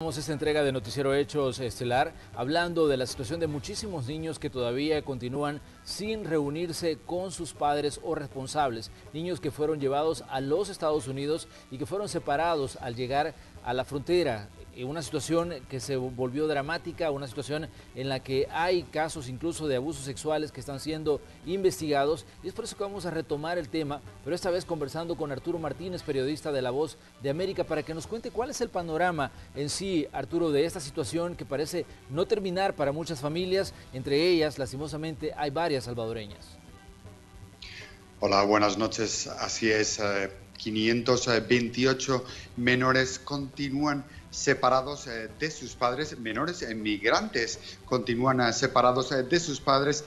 Esta entrega de Noticiero Hechos Estelar hablando de la situación de muchísimos niños que todavía continúan sin reunirse con sus padres o responsables. Niños que fueron llevados a los Estados Unidos y que fueron separados al llegar a la frontera. Una situación que se volvió dramática, una situación en la que hay casos incluso de abusos sexuales que están siendo investigados. Y es por eso que vamos a retomar el tema, pero esta vez conversando con Arturo Martínez, periodista de La Voz de América, para que nos cuente cuál es el panorama en sí, Arturo, de esta situación que parece no terminar para muchas familias. Entre ellas, lastimosamente, hay varias salvadoreñas. Hola, buenas noches. Así es, 528 menores continúan separados de sus padres, menores migrantes continúan separados de sus padres,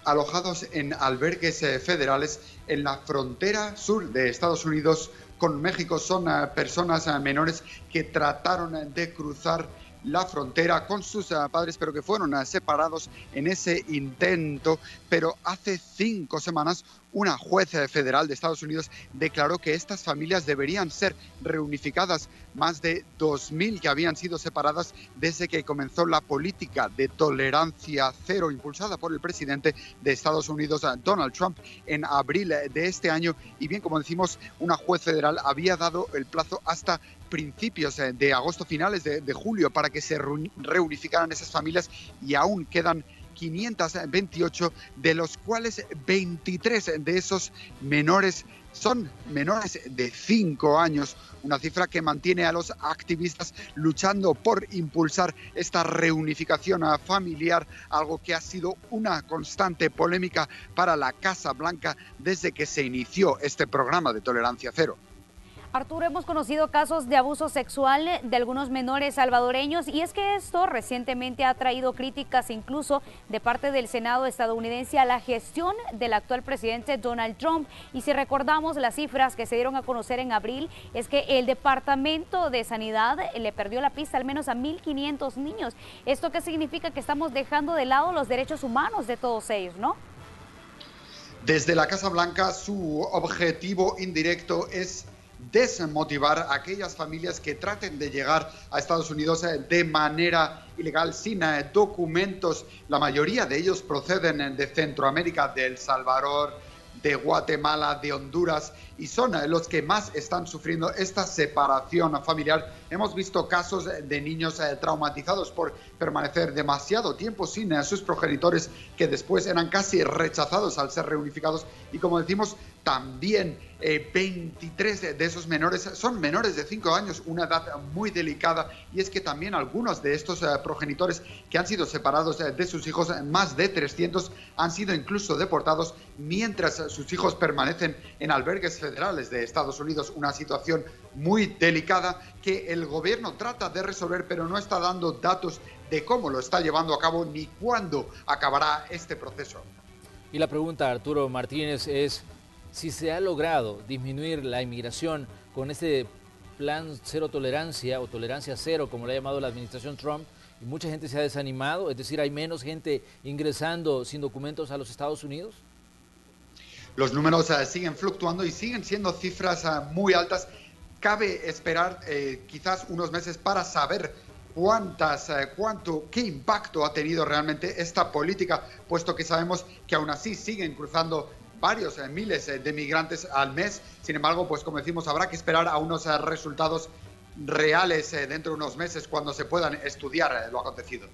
alojados en albergues federales en la frontera sur de Estados Unidos con México. Son personas menores que trataron de cruzar la frontera con sus padres, pero que fueron separados en ese intento. Pero hace 5 semanas una juez federal de Estados Unidos declaró que estas familias deberían ser reunificadas. Más de 2.000 que habían sido separadas desde que comenzó la política de tolerancia cero impulsada por el presidente de Estados Unidos, Donald Trump, en abril de este año. Y bien, como decimos, una juez federal había dado el plazo hasta principios de agosto, finales de julio, para que se reunificaran esas familias, y aún quedan 528, de los cuales 23 de esos menores son menores de 5 años, una cifra que mantiene a los activistas luchando por impulsar esta reunificación familiar, algo que ha sido una constante polémica para la Casa Blanca desde que se inició este programa de tolerancia cero. Arturo, hemos conocido casos de abuso sexual de algunos menores salvadoreños, y es que esto recientemente ha traído críticas incluso de parte del Senado estadounidense a la gestión del actual presidente Donald Trump. Y si recordamos las cifras que se dieron a conocer en abril, es que el Departamento de Sanidad le perdió la pista al menos a 1.500 niños. ¿Esto qué significa? Que estamos dejando de lado los derechos humanos de todos ellos, ¿no? Desde la Casa Blanca, su objetivo indirecto es desmotivar a aquellas familias que traten de llegar a Estados Unidos de manera ilegal, sin documentos. La mayoría de ellos proceden de Centroamérica, de El Salvador, de Guatemala, de Honduras, y son los que más están sufriendo esta separación familiar. Hemos visto casos de niños traumatizados por permanecer demasiado tiempo sin sus progenitores, que después eran casi rechazados al ser reunificados. Y como decimos, también 23 de esos menores son menores de 5 años, una edad muy delicada. Y es que también algunos de estos progenitores que han sido separados de sus hijos, más de 300, han sido incluso deportados mientras sus hijos permanecen en albergues federales de Estados Unidos. Una situación muy delicada que el gobierno trata de resolver, pero no está dando datos de cómo lo está llevando a cabo ni cuándo acabará este proceso. Y la pregunta, Arturo Martínez, es si se ha logrado disminuir la inmigración con este plan cero tolerancia, o tolerancia cero, como le ha llamado la administración Trump, y mucha gente se ha desanimado, es decir, ¿hay menos gente ingresando sin documentos a los Estados Unidos? Los números siguen fluctuando y siguen siendo cifras muy altas. Cabe esperar quizás unos meses para saber qué impacto ha tenido realmente esta política, puesto que sabemos que aún así siguen cruzando varios miles de migrantes al mes. Sin embargo, pues como decimos, habrá que esperar a unos resultados reales dentro de unos meses, cuando se puedan estudiar lo acontecido.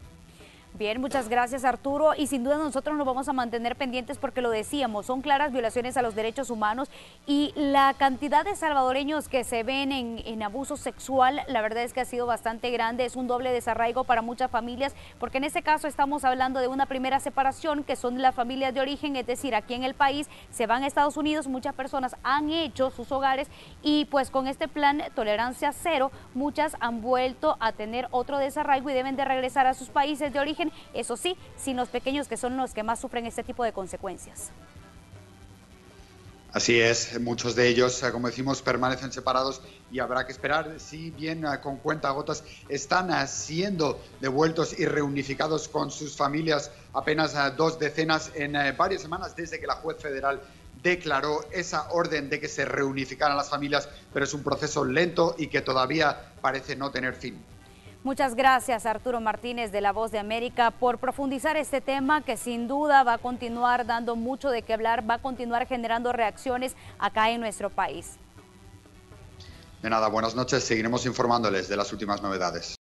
Bien, muchas gracias, Arturo, y sin duda nosotros nos vamos a mantener pendientes, porque lo decíamos, son claras violaciones a los derechos humanos, y la cantidad de salvadoreños que se ven en abuso sexual, la verdad es que ha sido bastante grande. Es un doble desarraigo para muchas familias, porque en este caso estamos hablando de una primera separación, que son las familias de origen, es decir, aquí en el país se van a Estados Unidos, muchas personas han hecho sus hogares, y pues con este plan tolerancia cero, muchas han vuelto a tener otro desarraigo y deben de regresar a sus países de origen. Eso sí, sin los pequeños, que son los que más sufren este tipo de consecuencias. Así es, muchos de ellos, como decimos, permanecen separados, y habrá que esperar. Si bien con cuentagotas están siendo devueltos y reunificados con sus familias, apenas 2 decenas en varias semanas desde que la juez federal declaró esa orden de que se reunificaran las familias, pero es un proceso lento y que todavía parece no tener fin. Muchas gracias, Arturo Martínez, de La Voz de América, por profundizar este tema que sin duda va a continuar dando mucho de qué hablar, va a continuar generando reacciones acá en nuestro país. De nada, buenas noches. Seguiremos informándoles de las últimas novedades.